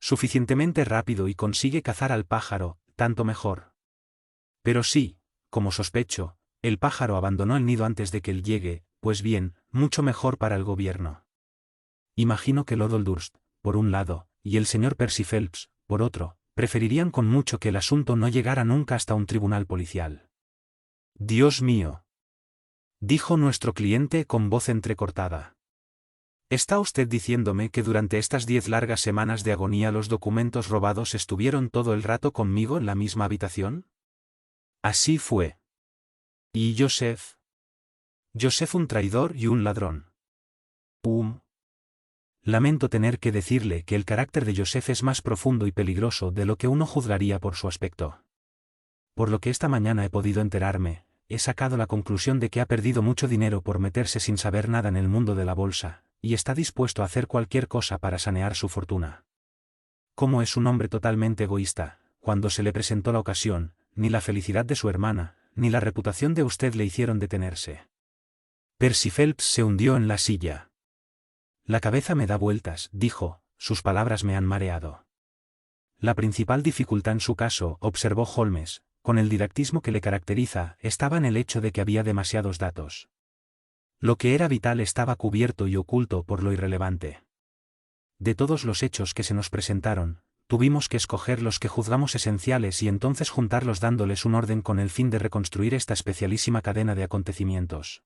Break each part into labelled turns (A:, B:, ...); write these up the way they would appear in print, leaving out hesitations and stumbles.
A: Suficientemente rápido y consigue cazar al pájaro, tanto mejor. Pero sí, como sospecho, el pájaro abandonó el nido antes de que él llegue, pues bien, mucho mejor para el gobierno. Imagino que Lord Oldhurst, por un lado, y el señor Percy Phelps, por otro, preferirían con mucho que el asunto no llegara nunca hasta un tribunal policial. Dios mío, dijo nuestro cliente con voz entrecortada. ¿Está usted diciéndome que durante estas 10 largas semanas de agonía los documentos robados estuvieron todo el rato conmigo en la misma habitación? Así fue. ¿Y Joseph? Joseph un traidor y un ladrón. Lamento tener que decirle que el carácter de Joseph es más profundo y peligroso de lo que uno juzgaría por su aspecto. Por lo que esta mañana he podido enterarme, he sacado la conclusión de que ha perdido mucho dinero por meterse sin saber nada en el mundo de la bolsa, y está dispuesto a hacer cualquier cosa para sanear su fortuna. Como es un hombre totalmente egoísta, cuando se le presentó la ocasión, ni la felicidad de su hermana, ni la reputación de usted le hicieron detenerse. Percy Phelps se hundió en la silla. La cabeza me da vueltas, dijo, sus palabras me han mareado. La principal dificultad en su caso, observó Holmes, con el didactismo que le caracteriza, estaba en el hecho de que había demasiados datos. Lo que era vital estaba cubierto y oculto por lo irrelevante. De todos los hechos que se nos presentaron, tuvimos que escoger los que juzgamos esenciales y entonces juntarlos dándoles un orden con el fin de reconstruir esta especialísima cadena de acontecimientos.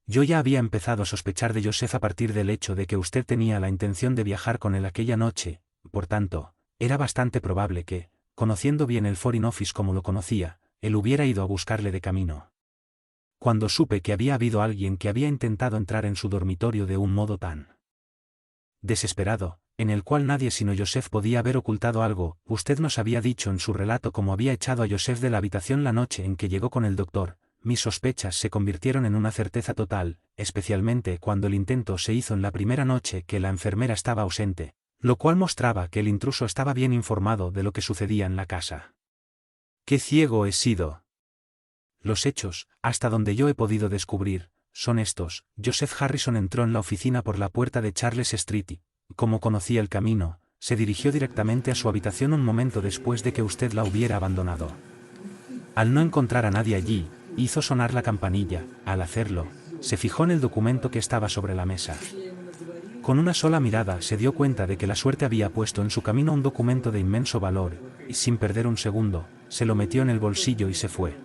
A: Yo ya había empezado a sospechar de Joseph a partir del hecho de que usted tenía la intención de viajar con él aquella noche, por tanto, era bastante probable que, conociendo bien el Foreign Office como lo conocía, él hubiera ido a buscarle de camino. Cuando supe que había habido alguien que había intentado entrar en su dormitorio de un modo tan desesperado, en el cual nadie sino Joseph podía haber ocultado algo, usted nos había dicho en su relato cómo había echado a Joseph de la habitación la noche en que llegó con el doctor. Mis sospechas se convirtieron en una certeza total, especialmente cuando el intento se hizo en la primera noche que la enfermera estaba ausente, lo cual mostraba que el intruso estaba bien informado de lo que sucedía en la casa. ¡Qué ciego he sido! Los hechos, hasta donde yo he podido descubrir, son estos. Joseph Harrison entró en la oficina por la puerta de Charles Street y, como conocía el camino, se dirigió directamente a su habitación un momento después de que usted la hubiera abandonado. Al no encontrar a nadie allí, hizo sonar la campanilla. Al hacerlo, se fijó en el documento que estaba sobre la mesa. Con una sola mirada se dio cuenta de que la suerte había puesto en su camino un documento de inmenso valor, y sin perder un segundo, se lo metió en el bolsillo y se fue.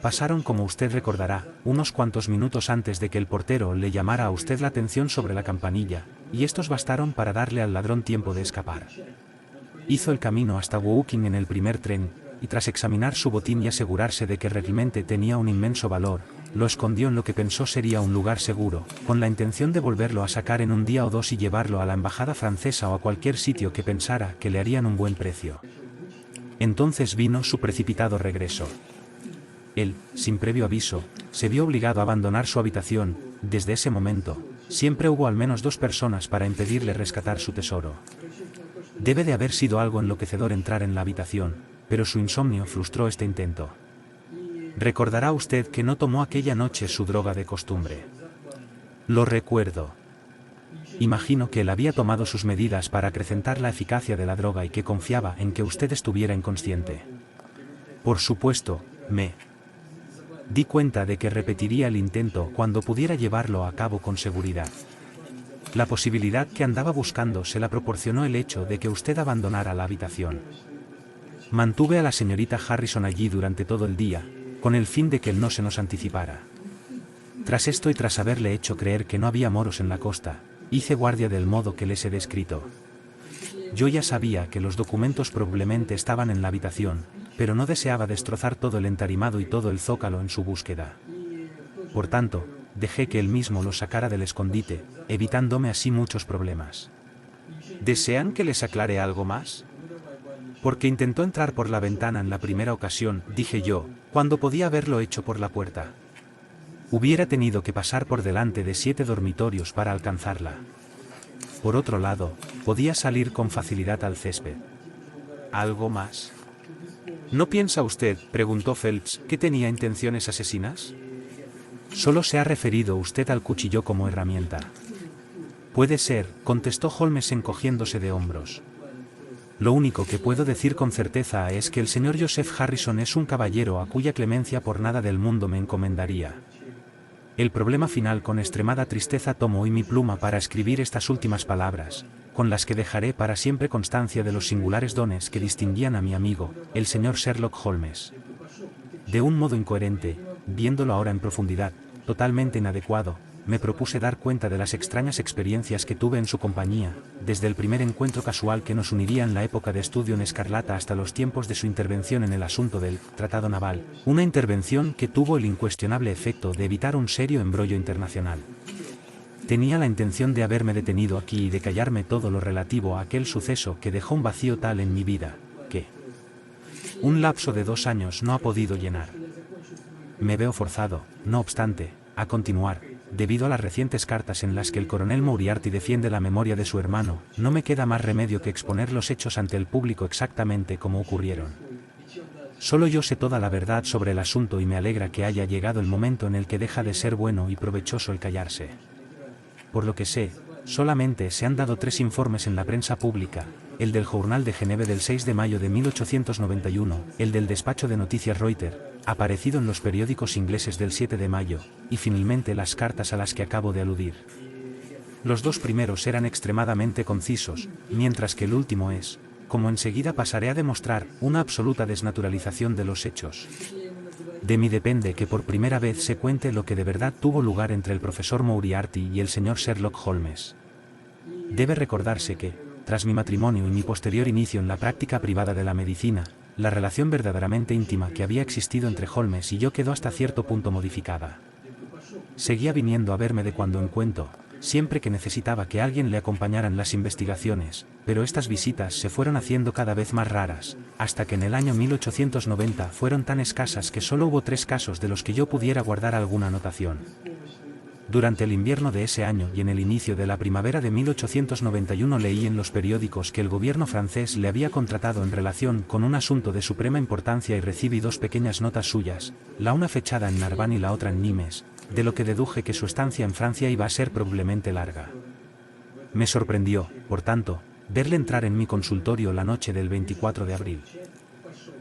A: Pasaron, como usted recordará, unos cuantos minutos antes de que el portero le llamara a usted la atención sobre la campanilla, y estos bastaron para darle al ladrón tiempo de escapar. Hizo el camino hasta Woking en el primer tren, y tras examinar su botín y asegurarse de que realmente tenía un inmenso valor, lo escondió en lo que pensó sería un lugar seguro, con la intención de volverlo a sacar en un día o dos y llevarlo a la embajada francesa o a cualquier sitio que pensara que le harían un buen precio. Entonces vino su precipitado regreso. Él, sin previo aviso, se vio obligado a abandonar su habitación. Desde ese momento, siempre hubo al menos 2 personas para impedirle rescatar su tesoro. Debe de haber sido algo enloquecedor entrar en la habitación, pero su insomnio frustró este intento. Recordará usted que no tomó aquella noche su droga de costumbre. Lo recuerdo. Imagino que él había tomado sus medidas para acrecentar la eficacia de la droga y que confiaba en que usted estuviera inconsciente. Por supuesto, me di cuenta de que repetiría el intento cuando pudiera llevarlo a cabo con seguridad. La posibilidad que andaba buscando se la proporcionó el hecho de que usted abandonara la habitación. Mantuve a la señorita Harrison allí durante todo el día, con el fin de que él no se nos anticipara. Tras esto y tras haberle hecho creer que no había moros en la costa, hice guardia del modo que les he descrito. Yo ya sabía que los documentos probablemente estaban en la habitación, pero no deseaba destrozar todo el entarimado y todo el zócalo en su búsqueda. Por tanto, dejé que él mismo los sacara del escondite, evitándome así muchos problemas. ¿Desean que les aclare algo más? Porque intentó entrar por la ventana en la primera ocasión, dije yo, cuando podía haberlo hecho por la puerta. Hubiera tenido que pasar por delante de 7 dormitorios para alcanzarla. Por otro lado, podía salir con facilidad al césped. ¿Algo más? ¿No piensa usted, preguntó Phelps, que tenía intenciones asesinas? Solo se ha referido usted al cuchillo como herramienta. Puede ser, contestó Holmes encogiéndose de hombros. Lo único que puedo decir con certeza es que el señor Joseph Harrison es un caballero a cuya clemencia por nada del mundo me encomendaría. El problema final. Con extremada tristeza tomo hoy mi pluma para escribir estas últimas palabras, con las que dejaré para siempre constancia de los singulares dones que distinguían a mi amigo, el señor Sherlock Holmes. De un modo incoherente, viéndolo ahora en profundidad, totalmente inadecuado, me propuse dar cuenta de las extrañas experiencias que tuve en su compañía, desde el primer encuentro casual que nos uniría en la época de estudio en Escarlata hasta los tiempos de su intervención en el asunto del Tratado Naval, una intervención que tuvo el incuestionable efecto de evitar un serio embrollo internacional. Tenía la intención de haberme detenido aquí y de callarme todo lo relativo a aquel suceso que dejó un vacío tal en mi vida, que un lapso de 2 años no ha podido llenar. Me veo forzado, no obstante, a continuar. Debido a las recientes cartas en las que el coronel Moriarty defiende la memoria de su hermano, no me queda más remedio que exponer los hechos ante el público exactamente como ocurrieron. Solo yo sé toda la verdad sobre el asunto y me alegra que haya llegado el momento en el que deja de ser bueno y provechoso el callarse. Por lo que sé, solamente se han dado 3 informes en la prensa pública, el del Journal de Geneve del 6 de mayo de 1891, el del despacho de noticias Reuters, aparecido en los periódicos ingleses del 7 de mayo, y finalmente las cartas a las que acabo de aludir. Los 2 primeros eran extremadamente concisos, mientras que el último es, como enseguida pasaré a demostrar, una absoluta desnaturalización de los hechos. De mí depende que por primera vez se cuente lo que de verdad tuvo lugar entre el profesor Moriarty y el señor Sherlock Holmes. Debe recordarse que, tras mi matrimonio y mi posterior inicio en la práctica privada de la medicina, la relación verdaderamente íntima que había existido entre Holmes y yo quedó hasta cierto punto modificada. Seguía viniendo a verme de cuando en cuando, siempre que necesitaba que alguien le acompañara en las investigaciones, pero estas visitas se fueron haciendo cada vez más raras, hasta que en el año 1890 fueron tan escasas que solo hubo 3 casos de los que yo pudiera guardar alguna anotación. Durante el invierno de ese año y en el inicio de la primavera de 1891 leí en los periódicos que el gobierno francés le había contratado en relación con un asunto de suprema importancia y recibí 2 pequeñas notas suyas, la una fechada en Narbonne y la otra en Nimes, de lo que deduje que su estancia en Francia iba a ser probablemente larga. Me sorprendió, por tanto, verle entrar en mi consultorio la noche del 24 de abril.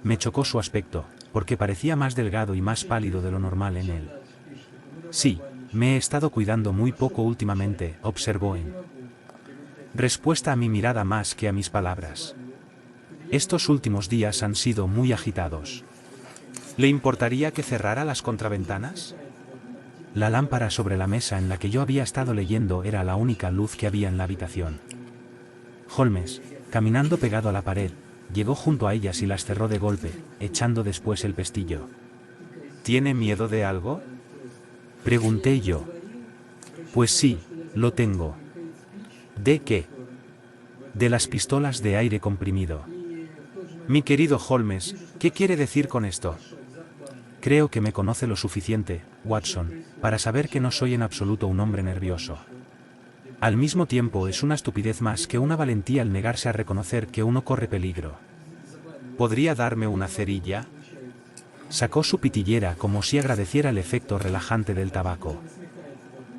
A: Me chocó su aspecto, porque parecía más delgado y más pálido de lo normal en él. Sí, me he estado cuidando muy poco últimamente, observó en respuesta a mi mirada más que a mis palabras. Estos últimos días han sido muy agitados. ¿Le importaría que cerrara las contraventanas? La lámpara sobre la mesa en la que yo había estado leyendo era la única luz que había en la habitación. Holmes, caminando pegado a la pared, llegó junto a ellas y las cerró de golpe, echando después el pestillo. ¿Tiene miedo de algo?, pregunté yo. Pues sí, lo tengo. ¿De qué? De las pistolas de aire comprimido. Mi querido Holmes, ¿qué quiere decir con esto? Creo que me conoce lo suficiente, Watson, para saber que no soy en absoluto un hombre nervioso. Al mismo tiempo es una estupidez más que una valentía el negarse a reconocer que uno corre peligro. ¿Podría darme una cerilla? Sacó su pitillera como si agradeciera el efecto relajante del tabaco.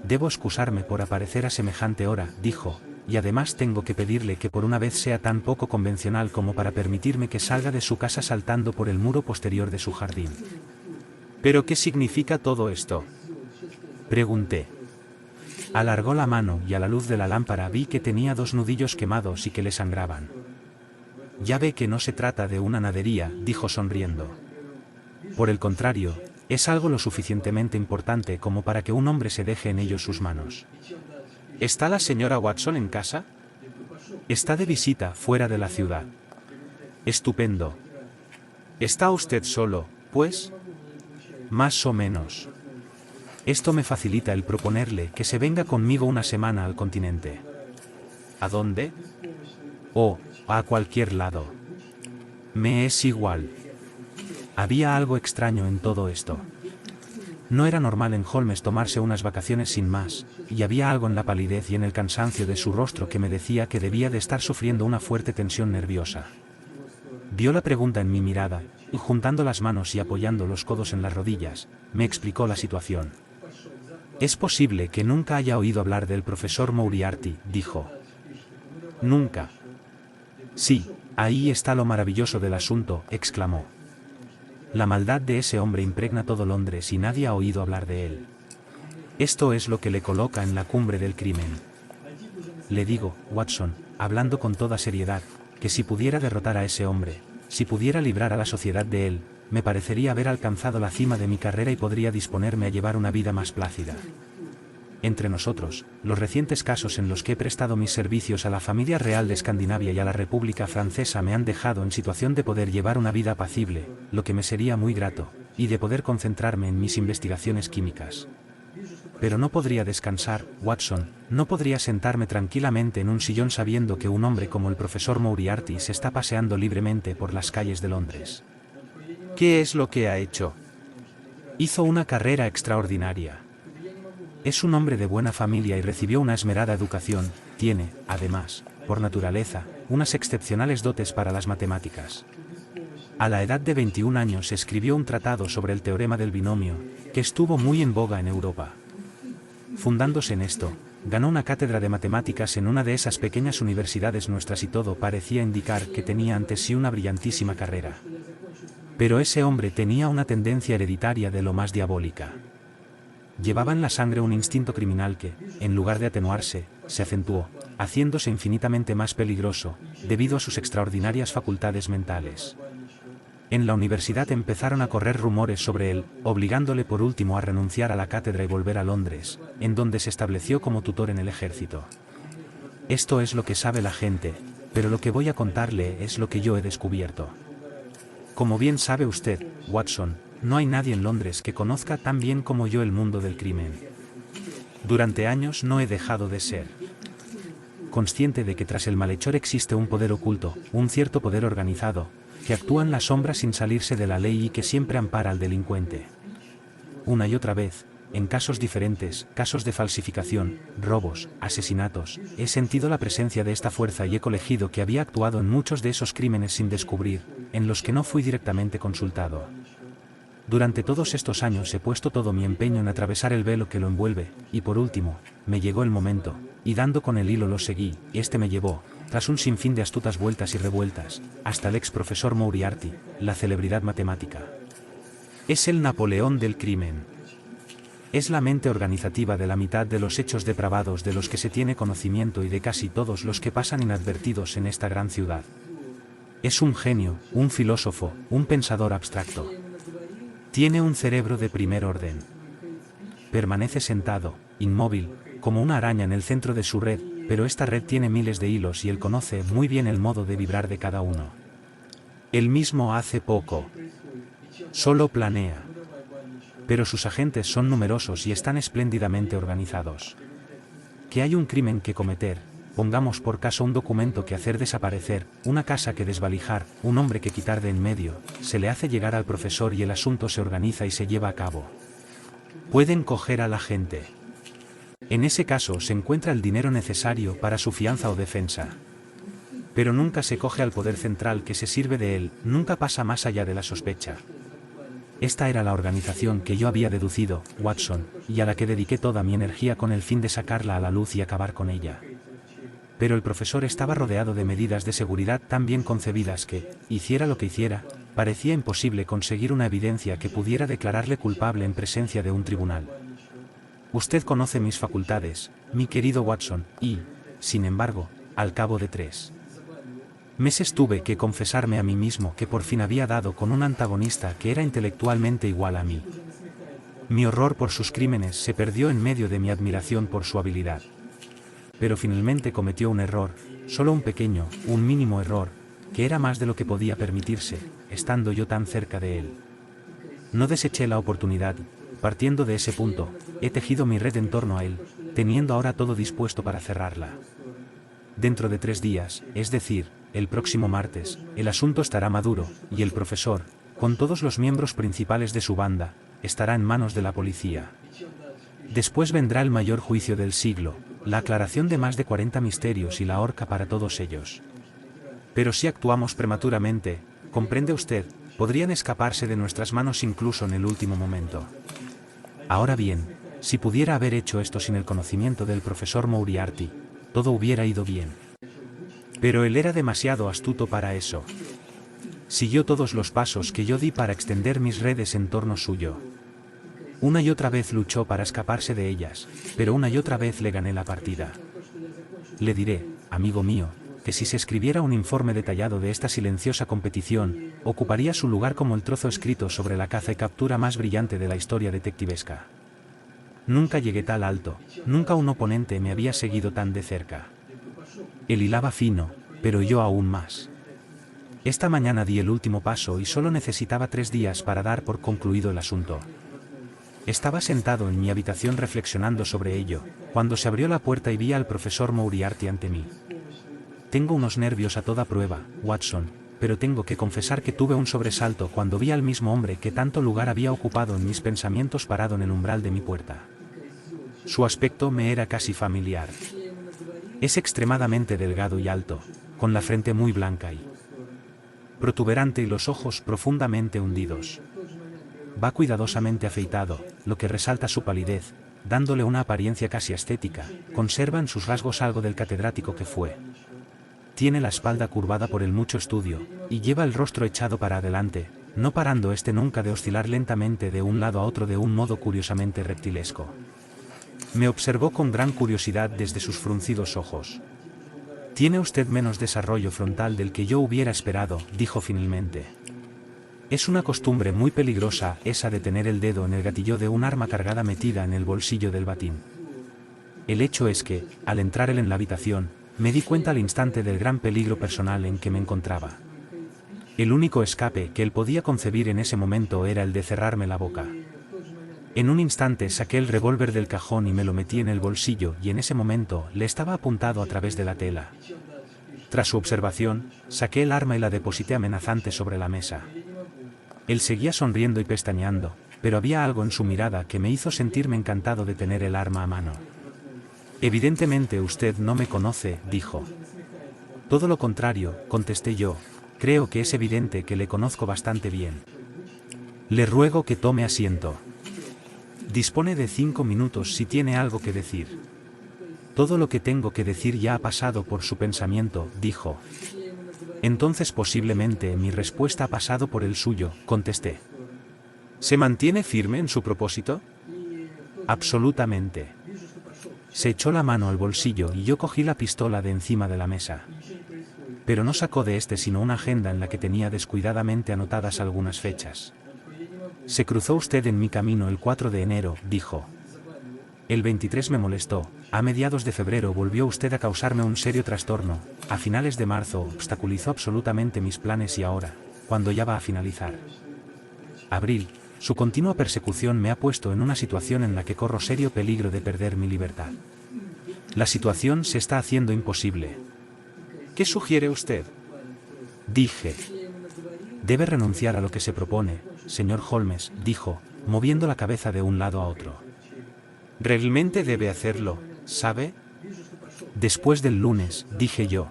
A: Debo excusarme por aparecer a semejante hora, dijo, y además tengo que pedirle que por una vez sea tan poco convencional como para permitirme que salga de su casa saltando por el muro posterior de su jardín. ¿Pero qué significa todo esto?, pregunté. Alargó la mano y a la luz de la lámpara vi que tenía 2 nudillos quemados y que le sangraban. Ya ve que no se trata de una nadería, dijo sonriendo. Por el contrario, es algo lo suficientemente importante como para que un hombre se deje en ello sus manos. ¿Está la señora Watson en casa? Está de visita fuera de la ciudad. Estupendo. ¿Está usted solo, pues? Más o menos. Esto me facilita el proponerle que se venga conmigo una semana al continente. ¿A dónde? Oh, a cualquier lado. Me es igual. Había algo extraño en todo esto. No era normal en Holmes tomarse unas vacaciones sin más, y había algo en la palidez y en el cansancio de su rostro que me decía que debía de estar sufriendo una fuerte tensión nerviosa. Vio la pregunta en mi mirada, y juntando las manos y apoyando los codos en las rodillas, me explicó la situación. Es posible que nunca haya oído hablar del profesor Moriarty, dijo. Nunca. Sí, Ahí está lo maravilloso del asunto, exclamó. La maldad de ese hombre impregna todo Londres y nadie ha oído hablar de él. Esto es lo que le coloca en la cumbre del crimen. Le digo, Watson, hablando con toda seriedad, que si pudiera derrotar a ese hombre, si pudiera librar a la sociedad de él, me parecería haber alcanzado la cima de mi carrera y podría disponerme a llevar una vida más plácida. Entre nosotros, los recientes casos en los que he prestado mis servicios a la familia real de Escandinavia y a la República Francesa me han dejado en situación de poder llevar una vida apacible, lo que me sería muy grato, y de poder concentrarme en mis investigaciones químicas. Pero no podría descansar, Watson, no podría sentarme tranquilamente en un sillón sabiendo que un hombre como el profesor Moriarty se está paseando libremente por las calles de Londres. ¿Qué es lo que ha hecho? Hizo una carrera extraordinaria. Es un hombre de buena familia y recibió una esmerada educación, tiene, además, por naturaleza, unas excepcionales dotes para las matemáticas. A la edad de 21 años escribió un tratado sobre el teorema del binomio, que estuvo muy en boga en Europa. Fundándose en esto, ganó una cátedra de matemáticas en una de esas pequeñas universidades nuestras y todo parecía indicar que tenía ante sí una brillantísima carrera. Pero ese hombre tenía una tendencia hereditaria de lo más diabólica. Llevaba en la sangre un instinto criminal que, en lugar de atenuarse, se acentuó, haciéndose infinitamente más peligroso, debido a sus extraordinarias facultades mentales. En la universidad empezaron a correr rumores sobre él, obligándole por último a renunciar a la cátedra y volver a Londres, en donde se estableció como tutor en el ejército. Esto es lo que sabe la gente, pero lo que voy a contarle es lo que yo he descubierto. Como bien sabe usted, Watson, no hay nadie en Londres que conozca tan bien como yo el mundo del crimen. Durante años no he dejado de ser consciente de que tras el malhechor existe un poder oculto, un cierto poder organizado, que actúa en la sombra sin salirse de la ley y que siempre ampara al delincuente. Una y otra vez, en casos diferentes, casos de falsificación, robos, asesinatos, he sentido la presencia de esta fuerza y he colegido que había actuado en muchos de esos crímenes sin descubrir, en los que no fui directamente consultado. Durante todos estos años he puesto todo mi empeño en atravesar el velo que lo envuelve, y por último, me llegó el momento, y dando con el hilo lo seguí, y este me llevó, tras un sinfín de astutas vueltas y revueltas, hasta el ex profesor Moriarty, la celebridad matemática. Es el Napoleón del crimen. Es la mente organizativa de la mitad de los hechos depravados de los que se tiene conocimiento y de casi todos los que pasan inadvertidos en esta gran ciudad. Es un genio, un filósofo, un pensador abstracto. Tiene un cerebro de primer orden. Permanece sentado, inmóvil, como una araña en el centro de su red, pero esta red tiene miles de hilos y él conoce muy bien el modo de vibrar de cada uno. Él mismo hace poco. Solo planea. Pero sus agentes son numerosos y están espléndidamente organizados. Que hay un crimen que cometer, pongamos por caso un documento que hacer desaparecer, una casa que desvalijar, un hombre que quitar de en medio, se le hace llegar al profesor y el asunto se organiza y se lleva a cabo. Pueden coger a la gente. En ese caso se encuentra el dinero necesario para su fianza o defensa. Pero nunca se coge al poder central que se sirve de él, nunca pasa más allá de la sospecha. Esta era la organización que yo había deducido, Watson, y a la que dediqué toda mi energía con el fin de sacarla a la luz y acabar con ella. Pero el profesor estaba rodeado de medidas de seguridad tan bien concebidas que, hiciera lo que hiciera, parecía imposible conseguir una evidencia que pudiera declararle culpable en presencia de un tribunal. Usted conoce mis facultades, mi querido Watson, y, sin embargo, al cabo de 3 meses tuve que confesarme a mí mismo que por fin había dado con un antagonista que era intelectualmente igual a mí. Mi horror por sus crímenes se perdió en medio de mi admiración por su habilidad. Pero finalmente cometió un error, solo un pequeño, un mínimo error, que era más de lo que podía permitirse, estando yo tan cerca de él. No deseché la oportunidad, partiendo de ese punto, he tejido mi red en torno a él, teniendo ahora todo dispuesto para cerrarla. Dentro de 3 días, es decir, el próximo martes, el asunto estará maduro, y el profesor, con todos los miembros principales de su banda, estará en manos de la policía. Después vendrá el mayor juicio del siglo, la aclaración de más de 40 misterios y la horca para todos ellos. Pero si actuamos prematuramente, comprende usted, podrían escaparse de nuestras manos incluso en el último momento. Ahora bien, si pudiera haber hecho esto sin el conocimiento del profesor Moriarty, todo hubiera ido bien. Pero él era demasiado astuto para eso. Siguió todos los pasos que yo di para extender mis redes en torno suyo. Una y otra vez luchó para escaparse de ellas, pero una y otra vez le gané la partida. Le diré, amigo mío, que si se escribiera un informe detallado de esta silenciosa competición, ocuparía su lugar como el trozo escrito sobre la caza y captura más brillante de la historia detectivesca. Nunca llegué tan alto, nunca un oponente me había seguido tan de cerca. Él hilaba fino, pero yo aún más. Esta mañana di el último paso y solo necesitaba 3 días para dar por concluido el asunto. Estaba sentado en mi habitación reflexionando sobre ello, cuando se abrió la puerta y vi al profesor Moriarty ante mí. Tengo unos nervios a toda prueba, Watson, pero tengo que confesar que tuve un sobresalto cuando vi al mismo hombre que tanto lugar había ocupado en mis pensamientos parado en el umbral de mi puerta. Su aspecto me era casi familiar. Es extremadamente delgado y alto, con la frente muy blanca y protuberante y los ojos profundamente hundidos. Va cuidadosamente afeitado, lo que resalta su palidez, dándole una apariencia casi estética. Conserva en sus rasgos algo del catedrático que fue. Tiene la espalda curvada por el mucho estudio, y lleva el rostro echado para adelante, no parando nunca de oscilar lentamente de un lado a otro de un modo curiosamente reptilesco. Me observó con gran curiosidad desde sus fruncidos ojos. Tiene usted menos desarrollo frontal del que yo hubiera esperado, dijo finalmente. Es una costumbre muy peligrosa esa de tener el dedo en el gatillo de un arma cargada metida en el bolsillo del batín. El hecho es que, al entrar él en la habitación, me di cuenta al instante del gran peligro personal en que me encontraba. El único escape que él podía concebir en ese momento era el de cerrarme la boca. En un instante saqué el revólver del cajón y me lo metí en el bolsillo y en ese momento le estaba apuntado a través de la tela. Tras su observación, saqué el arma y la deposité amenazante sobre la mesa. Él seguía sonriendo y pestañeando, pero había algo en su mirada que me hizo sentirme encantado de tener el arma a mano. Evidentemente usted no me conoce, dijo. Todo lo contrario, contesté yo, creo que es evidente que le conozco bastante bien. Le ruego que tome asiento. Dispone de 5 minutos si tiene algo que decir. Todo lo que tengo que decir ya ha pasado por su pensamiento, dijo. Entonces posiblemente mi respuesta ha pasado por el suyo, contesté. ¿Se mantiene firme en su propósito? Absolutamente. Se echó la mano al bolsillo y yo cogí la pistola de encima de la mesa. Pero no sacó de sino una agenda en la que tenía descuidadamente anotadas algunas fechas. Se cruzó usted en mi camino el 4 de enero, dijo. El 23 me molestó, a mediados de febrero volvió usted a causarme un serio trastorno, a finales de marzo obstaculizó absolutamente mis planes y ahora, cuando ya va a finalizar abril, su continua persecución me ha puesto en una situación en la que corro serio peligro de perder mi libertad. La situación se está haciendo imposible. ¿Qué sugiere usted? Dije. Debe renunciar a lo que se propone, señor Holmes, dijo, moviendo la cabeza de un lado a otro. ¿Realmente debe hacerlo, sabe? Después del lunes, dije yo.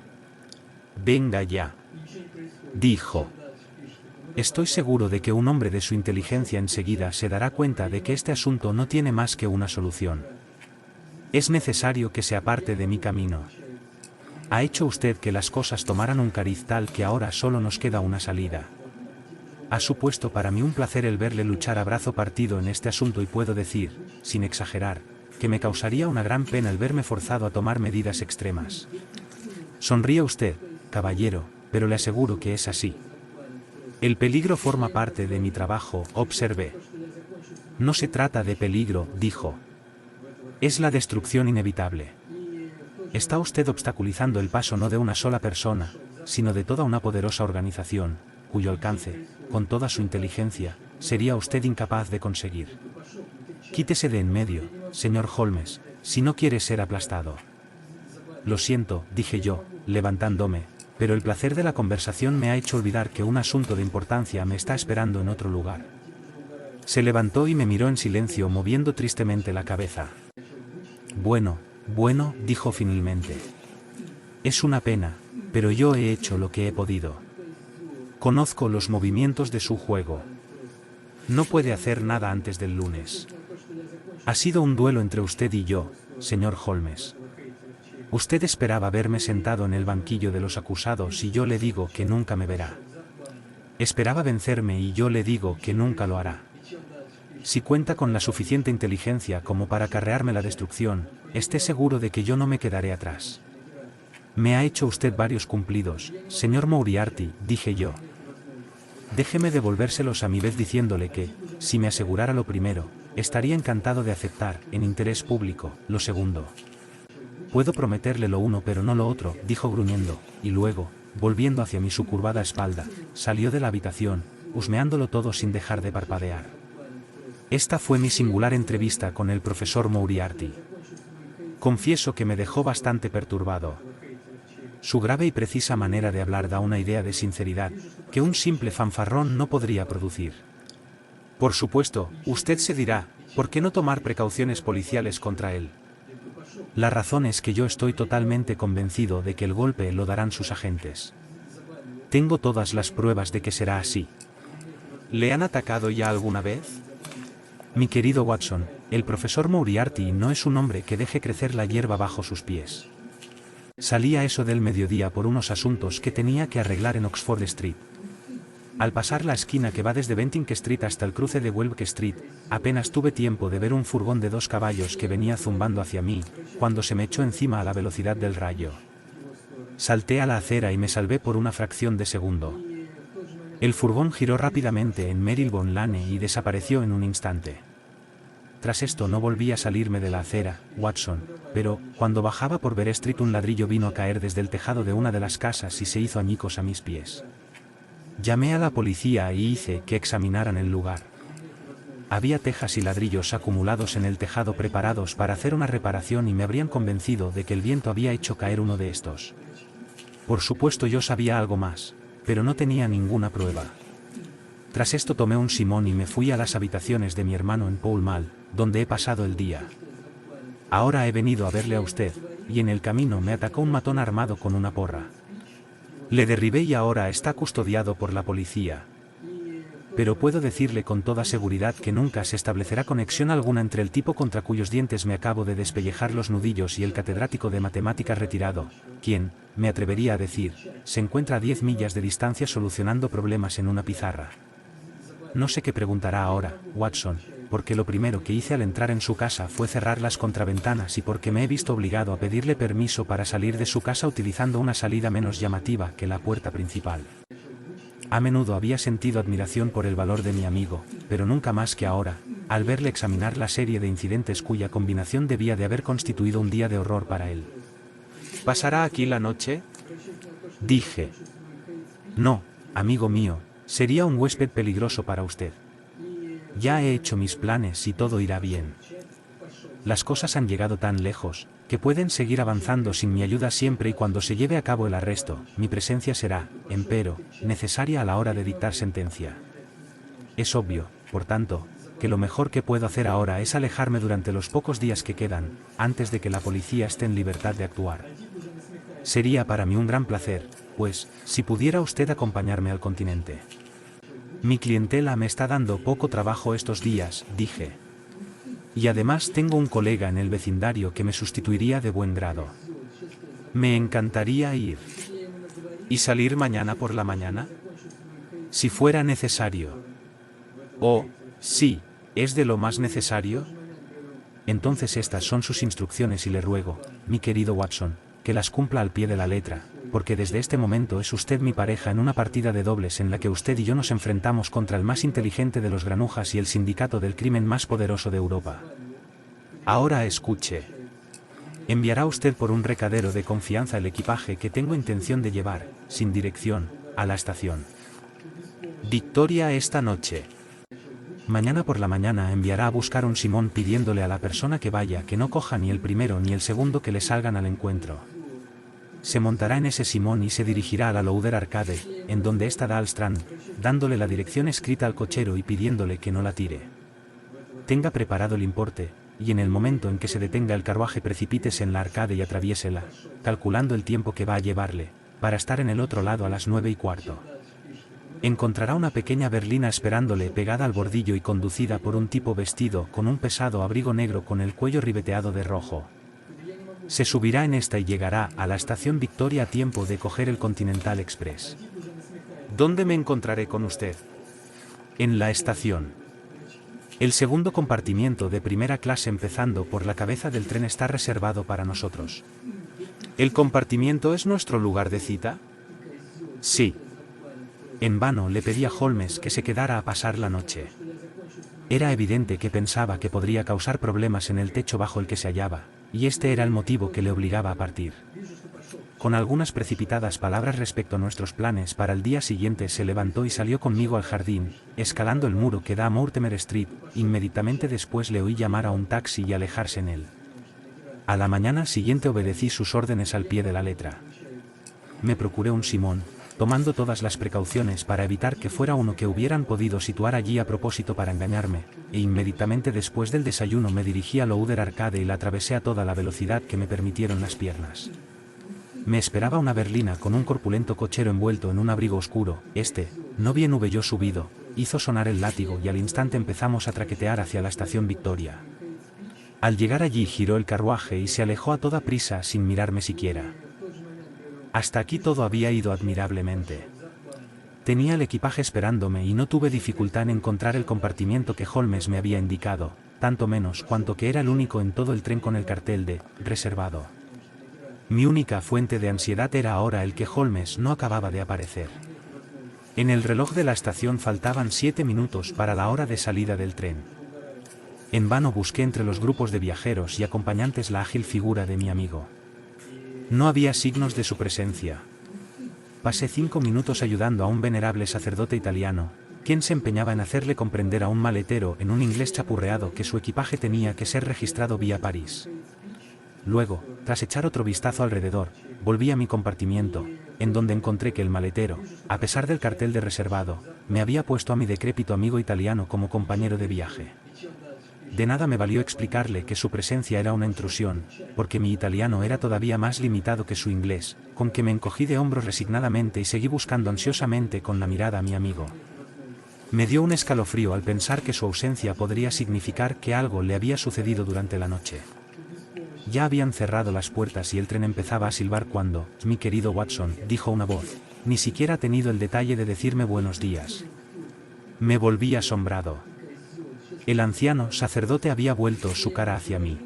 A: Venga ya. Dijo. Estoy seguro de que un hombre de su inteligencia enseguida se dará cuenta de que este asunto no tiene más que una solución. Es necesario que se aparte de mi camino. Ha hecho usted que las cosas tomaran un cariz tal que ahora solo nos queda una salida. Ha supuesto para mí un placer el verle luchar a brazo partido en este asunto y puedo decir, sin exagerar, que me causaría una gran pena el verme forzado a tomar medidas extremas. Sonríe usted, caballero, pero le aseguro que es así. El peligro forma parte de mi trabajo, observé. No se trata de peligro, dijo. Es la destrucción inevitable. Está usted obstaculizando el paso no de una sola persona, sino de toda una poderosa organización, cuyo alcance, con toda su inteligencia, sería usted incapaz de conseguir. Quítese de en medio, señor Holmes, si no quiere ser aplastado. Lo siento, dije yo, levantándome, pero el placer de la conversación me ha hecho olvidar que un asunto de importancia me está esperando en otro lugar. Se levantó y me miró en silencio moviendo tristemente la cabeza. Bueno, dijo finalmente. Es una pena, pero yo he hecho lo que he podido. Conozco los movimientos de su juego. No puede hacer nada antes del lunes. Ha sido un duelo entre usted y yo, señor Holmes. Usted esperaba verme sentado en el banquillo de los acusados y yo le digo que nunca me verá. Esperaba vencerme y yo le digo que nunca lo hará. Si cuenta con la suficiente inteligencia como para acarrearme la destrucción, esté seguro de que yo no me quedaré atrás. Me ha hecho usted varios cumplidos, señor Moriarty, dije yo. Déjeme devolvérselos a mi vez diciéndole que, si me asegurara lo primero, estaría encantado de aceptar, en interés público, lo segundo. Puedo prometerle lo uno pero no lo otro, dijo gruñendo, y luego, volviendo hacia mí su curvada espalda, salió de la habitación, husmeándolo todo sin dejar de parpadear. Esta fue mi singular entrevista con el profesor Moriarty. Confieso que me dejó bastante perturbado. Su grave y precisa manera de hablar da una idea de sinceridad, que un simple fanfarrón no podría producir. Por supuesto, usted se dirá, ¿por qué no tomar precauciones policiales contra él? La razón es que yo estoy totalmente convencido de que el golpe lo darán sus agentes. Tengo todas las pruebas de que será así. ¿Le han atacado ya alguna vez? Mi querido Watson, el profesor Moriarty no es un hombre que deje crecer la hierba bajo sus pies. Salí a eso del mediodía por unos asuntos que tenía que arreglar en Oxford Street. Al pasar la esquina que va desde Bentinck Street hasta el cruce de Welbeck Street, apenas tuve tiempo de ver un furgón de 2 caballos que venía zumbando hacia mí, cuando se me echó encima a la velocidad del rayo. Salté a la acera y me salvé por una fracción de segundo. El furgón giró rápidamente en Marylebone Lane y desapareció en un instante. Tras esto no volví a salirme de la acera, Watson, pero, cuando bajaba por Bear Street un ladrillo vino a caer desde el tejado de una de las casas y se hizo añicos a mis pies. Llamé a la policía y hice que examinaran el lugar. Había tejas y ladrillos acumulados en el tejado preparados para hacer una reparación y me habrían convencido de que el viento había hecho caer uno de estos. Por supuesto yo sabía algo más, pero no tenía ninguna prueba. Tras esto tomé un simón y me fui a las habitaciones de mi hermano en Pall Mall, donde he pasado el día. Ahora he venido a verle a usted, y en el camino me atacó un matón armado con una porra. Le derribé y ahora está custodiado por la policía. Pero puedo decirle con toda seguridad que nunca se establecerá conexión alguna entre el tipo contra cuyos dientes me acabo de despellejar los nudillos y el catedrático de matemáticas retirado, quien, me atrevería a decir, se encuentra a 10 millas de distancia solucionando problemas en una pizarra. No sé qué preguntará ahora, Watson, porque lo primero que hice al entrar en su casa fue cerrar las contraventanas y porque me he visto obligado a pedirle permiso para salir de su casa utilizando una salida menos llamativa que la puerta principal. A menudo había sentido admiración por el valor de mi amigo, pero nunca más que ahora, al verle examinar la serie de incidentes cuya combinación debía de haber constituido un día de horror para él. ¿Pasará aquí la noche? Dije. No, amigo mío, sería un huésped peligroso para usted. Ya he hecho mis planes y todo irá bien. Las cosas han llegado tan lejos, que pueden seguir avanzando sin mi ayuda siempre y cuando se lleve a cabo el arresto, mi presencia será, empero, necesaria a la hora de dictar sentencia. Es obvio, por tanto, que lo mejor que puedo hacer ahora es alejarme durante los pocos días que quedan, antes de que la policía esté en libertad de actuar. Sería para mí un gran placer, pues, si pudiera usted acompañarme al continente. Mi clientela me está dando poco trabajo estos días, dije. Y además tengo un colega en el vecindario que me sustituiría de buen grado. Me encantaría ir. ¿Y salir mañana por la mañana? Si fuera necesario. Oh, sí, ¿es de lo más necesario? Entonces estas son sus instrucciones y le ruego, mi querido Watson, que las cumpla al pie de la letra, porque desde este momento es usted mi pareja en una partida de dobles en la que usted y yo nos enfrentamos contra el más inteligente de los granujas y el sindicato del crimen más poderoso de Europa. Ahora escuche. Enviará usted por un recadero de confianza el equipaje que tengo intención de llevar, sin dirección, a la estación Victoria esta noche. Mañana por la mañana enviará a buscar un simón pidiéndole a la persona que vaya que no coja ni el primero ni el segundo que le salgan al encuentro. Se montará en ese simón y se dirigirá a la Lowther Arcade, en donde está da al Strand, dándole la dirección escrita al cochero y pidiéndole que no la tire. Tenga preparado el importe, y en el momento en que se detenga el carruaje precipítese en la arcade y atraviésela, calculando el tiempo que va a llevarle, para estar en el otro lado a las 9:15. Encontrará una pequeña berlina esperándole pegada al bordillo y conducida por un tipo vestido con un pesado abrigo negro con el cuello ribeteado de rojo. Se subirá en esta y llegará a la estación Victoria a tiempo de coger el Continental Express.
B: ¿Dónde me encontraré con usted?
A: En la estación. El segundo compartimiento de primera clase empezando por la cabeza del tren está reservado para nosotros.
B: ¿El compartimiento es nuestro lugar de cita?
A: Sí. En vano le pedí a Holmes que se quedara a pasar la noche. Era evidente que pensaba que podría causar problemas en el techo bajo el que se hallaba, y este era el motivo que le obligaba a partir. Con algunas precipitadas palabras respecto a nuestros planes para el día siguiente se levantó y salió conmigo al jardín, escalando el muro que da a Mortimer Street. Inmediatamente después le oí llamar a un taxi y alejarse en él. A la mañana siguiente obedecí sus órdenes al pie de la letra. Me procuré un Simón, tomando todas las precauciones para evitar que fuera uno que hubieran podido situar allí a propósito para engañarme, e inmediatamente después del desayuno me dirigí a Louther Arcade y la atravesé a toda la velocidad que me permitieron las piernas. Me esperaba una berlina con un corpulento cochero envuelto en un abrigo oscuro. No bien hube yo subido, hizo sonar el látigo y al instante empezamos a traquetear hacia la estación Victoria. Al llegar allí giró el carruaje y se alejó a toda prisa sin mirarme siquiera. Hasta aquí todo había ido admirablemente. Tenía el equipaje esperándome y no tuve dificultad en encontrar el compartimiento que Holmes me había indicado, tanto menos cuanto que era el único en todo el tren con el cartel de «reservado». Mi única fuente de ansiedad era ahora el que Holmes no acababa de aparecer. En el reloj de la estación faltaban 7 minutos para la hora de salida del tren. En vano busqué entre los grupos de viajeros y acompañantes la ágil figura de mi amigo. No había signos de su presencia. Pasé 5 minutos ayudando a un venerable sacerdote italiano, quien se empeñaba en hacerle comprender a un maletero en un inglés chapurreado que su equipaje tenía que ser registrado vía París. Luego, tras echar otro vistazo alrededor, volví a mi compartimiento, en donde encontré que el maletero, a pesar del cartel de reservado, me había puesto a mi decrépito amigo italiano como compañero de viaje. De nada me valió explicarle que su presencia era una intrusión, porque mi italiano era todavía más limitado que su inglés, con que me encogí de hombros resignadamente y seguí buscando ansiosamente con la mirada a mi amigo. Me dio un escalofrío al pensar que su ausencia podría significar que algo le había sucedido durante la noche. Ya habían cerrado las puertas y el tren empezaba a silbar cuando, mi querido Watson, dijo una voz, ni siquiera ha tenido el detalle de decirme buenos días. Me volví asombrado. El anciano sacerdote había vuelto su cara hacia mí.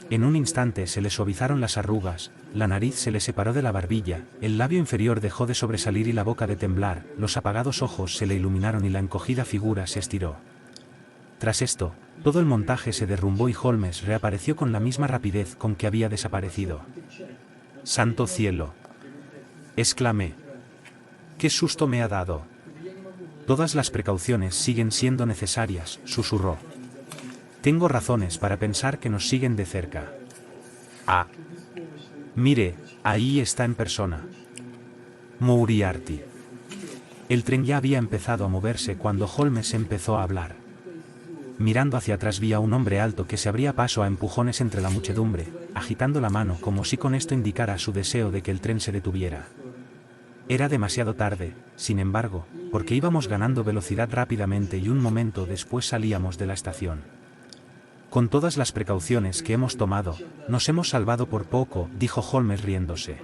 A: En un instante se le suavizaron las arrugas, la nariz se le separó de la barbilla, el labio inferior dejó de sobresalir y la boca de temblar, los apagados ojos se le iluminaron y la encogida figura se estiró. Tras esto, todo el montaje se derrumbó y Holmes reapareció con la misma rapidez con que había desaparecido. ¡Santo cielo!, exclamé. ¡Qué susto me ha dado! Todas las precauciones siguen siendo necesarias, susurró. Tengo razones para pensar que nos siguen de cerca. Ah. Mire, ahí está en persona. Moriarty. El tren ya había empezado a moverse cuando Holmes empezó a hablar. Mirando hacia atrás vi a un hombre alto que se abría paso a empujones entre la muchedumbre, agitando la mano como si con esto indicara su deseo de que el tren se detuviera. Era demasiado tarde, sin embargo, porque íbamos ganando velocidad rápidamente y un momento después salíamos de la estación. Con todas las precauciones que hemos tomado, nos hemos salvado por poco, dijo Holmes riéndose.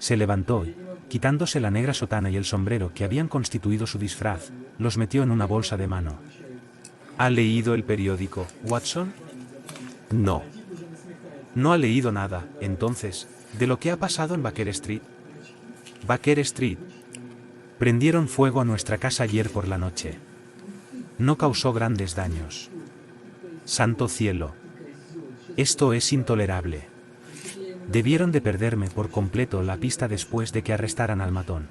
A: Se levantó y, quitándose la negra sotana y el sombrero que habían constituido su disfraz, los metió en una bolsa de mano. ¿Ha leído el periódico, Watson? No. No ha leído nada, entonces, de lo que ha pasado en Baker Street. Baker Street. Prendieron fuego a nuestra casa ayer por la noche. No causó grandes daños. Santo cielo. Esto es intolerable. Debieron de perderme por completo la pista después de que arrestaran al matón.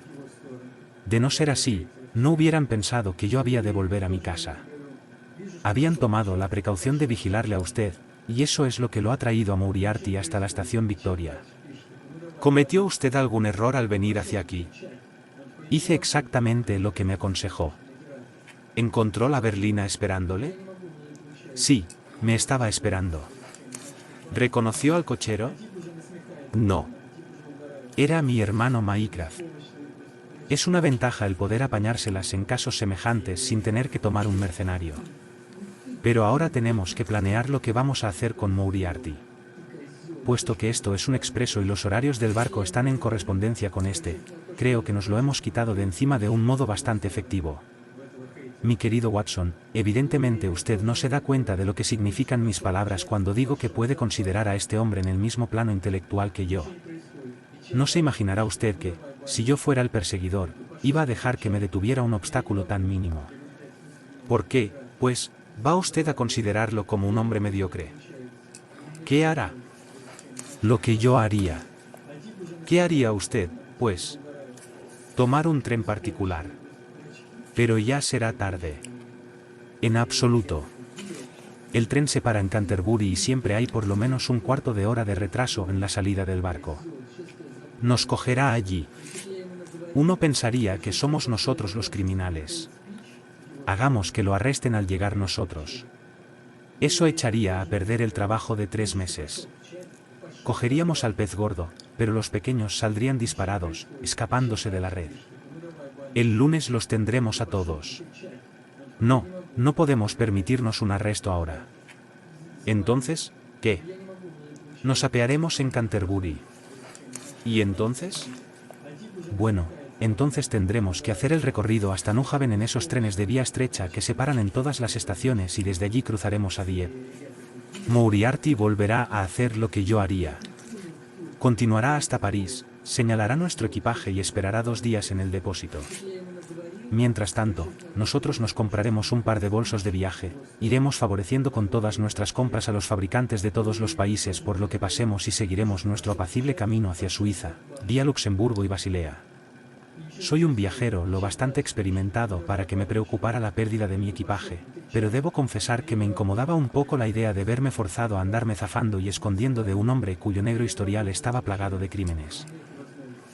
A: De no ser así, no hubieran pensado que yo había de volver a mi casa. Habían tomado la precaución de vigilarle a usted, y eso es lo que lo ha traído a Moriarty hasta la estación Victoria. ¿Cometió usted algún error al venir hacia aquí? Hice exactamente lo que me aconsejó. ¿Encontró la berlina esperándole? Sí, me estaba esperando. ¿Reconoció al cochero? No. Era mi hermano Mycroft. Es una ventaja el poder apañárselas en casos semejantes sin tener que tomar un mercenario. Pero ahora tenemos que planear lo que vamos a hacer con Moriarty. puesto que esto es un expreso y los horarios del barco están en correspondencia con este, creo que nos lo hemos quitado de encima de un modo bastante efectivo. Mi querido Watson, evidentemente usted no se da cuenta de lo que significan mis palabras cuando digo que puede considerar a este hombre en el mismo plano intelectual que yo. No se imaginará usted que, si yo fuera el perseguidor, iba a dejar que me detuviera un obstáculo tan mínimo. ¿Por qué, pues, va usted a considerarlo como un hombre mediocre? ¿Qué hará? Lo que yo haría. ¿Qué haría usted, pues? Tomar un tren particular. Pero ya será tarde. En absoluto. El tren se para en Canterbury y siempre hay por lo menos un cuarto de hora de retraso en la salida del barco. Nos cogerá allí. Uno pensaría que somos nosotros los criminales. Hagamos que lo arresten al llegar nosotros. Eso echaría a perder el trabajo de 3 meses. Cogeríamos al pez gordo, pero los pequeños saldrían disparados, escapándose de la red. El lunes los tendremos a todos. No, no podemos permitirnos un arresto ahora. Entonces, ¿qué? Nos apearemos en Canterbury. ¿Y entonces? Bueno, entonces tendremos que hacer el recorrido hasta Newhaven en esos trenes de vía estrecha que se paran en todas las estaciones y desde allí cruzaremos a Dieppe. Moriarty volverá a hacer lo que yo haría. Continuará hasta París, señalará nuestro equipaje y esperará 2 días en el depósito. Mientras tanto, nosotros nos compraremos un par de bolsos de viaje, iremos favoreciendo con todas nuestras compras a los fabricantes de todos los países por lo que pasemos y seguiremos nuestro apacible camino hacia Suiza, vía Luxemburgo y Basilea. Soy un viajero lo bastante experimentado para que me preocupara la pérdida de mi equipaje, pero debo confesar que me incomodaba un poco la idea de verme forzado a andarme zafando y escondiendo de un hombre cuyo negro historial estaba plagado de crímenes.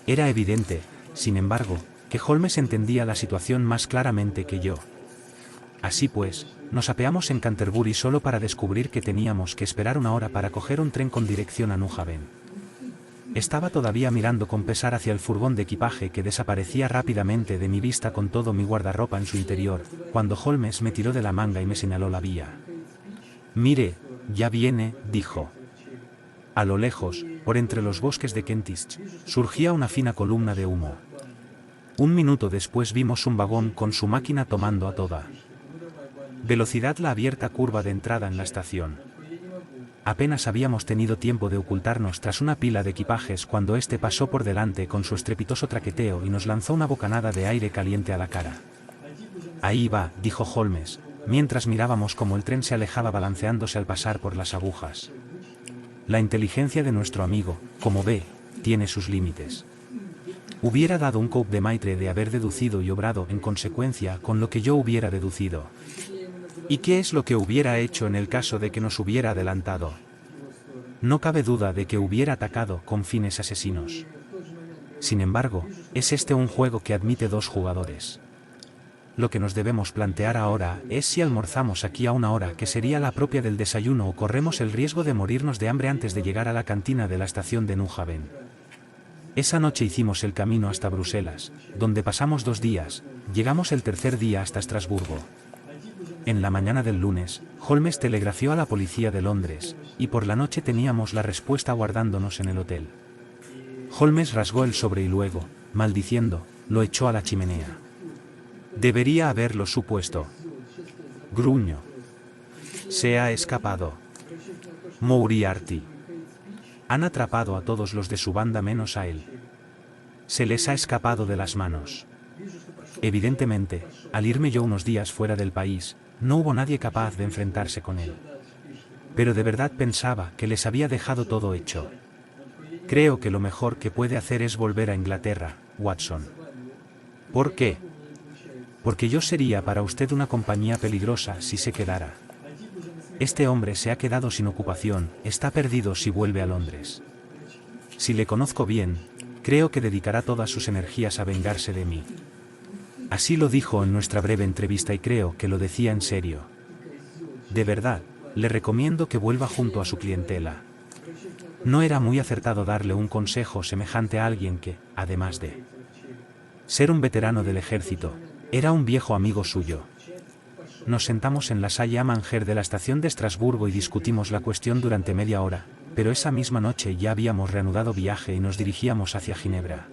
A: Era evidente, sin embargo, que Holmes entendía la situación más claramente que yo. Así pues, nos apeamos en Canterbury solo para descubrir que teníamos que esperar 1 hora para coger un tren con dirección a Newhaven. Estaba todavía mirando con pesar hacia el furgón de equipaje que desaparecía rápidamente de mi vista con todo mi guardarropa en su interior, cuando Holmes me tiró de la manga y me señaló la vía. «Mire, ya viene», dijo. A lo lejos, por entre los bosques de Kentish, surgía una fina columna de humo. 1 minuto después vimos un vagón con su máquina tomando a toda velocidad la abierta curva de entrada en la estación. Apenas habíamos tenido tiempo de ocultarnos tras una pila de equipajes cuando este pasó por delante con su estrepitoso traqueteo y nos lanzó una bocanada de aire caliente a la cara. «Ahí va», dijo Holmes, mientras mirábamos cómo el tren se alejaba balanceándose al pasar por las agujas. La inteligencia de nuestro amigo, como ve, tiene sus límites. Hubiera dado un coup de maître de haber deducido y obrado en consecuencia con lo que yo hubiera deducido. ¿Y qué es lo que hubiera hecho en el caso de que nos hubiera adelantado? No cabe duda de que hubiera atacado con fines asesinos. Sin embargo, es este un juego que admite 2 jugadores. Lo que nos debemos plantear ahora es si almorzamos aquí a 1 hora que sería la propia del desayuno o corremos el riesgo de morirnos de hambre antes de llegar a la cantina de la estación de Newhaven. Esa noche hicimos el camino hasta Bruselas, donde pasamos 2 días, llegamos el tercer día hasta Estrasburgo. En la mañana del lunes, Holmes telegrafió a la policía de Londres, y por la noche teníamos la respuesta aguardándonos en el hotel. Holmes rasgó el sobre y luego, maldiciendo, lo echó a la chimenea. Debería haberlo supuesto. Gruñó. Se ha escapado. Moriarty. Han atrapado a todos los de su banda menos a él. Se les ha escapado de las manos. Evidentemente, al irme yo unos días fuera del país, no hubo nadie capaz de enfrentarse con él. Pero de verdad pensaba que les había dejado todo hecho. Creo que lo mejor que puede hacer es volver a Inglaterra, Watson. ¿Por qué? Porque yo sería para usted una compañía peligrosa si se quedara. Este hombre se ha quedado sin ocupación, está perdido si vuelve a Londres. Si le conozco bien, creo que dedicará todas sus energías a vengarse de mí. Así lo dijo en nuestra breve entrevista y creo que lo decía en serio. De verdad, le recomiendo que vuelva junto a su clientela. No era muy acertado darle un consejo semejante a alguien que, además de ser un veterano del ejército, era un viejo amigo suyo. Nos sentamos en la salle à manger de la estación de Estrasburgo y discutimos la cuestión durante media hora, pero esa misma noche ya habíamos reanudado viaje y nos dirigíamos hacia Ginebra.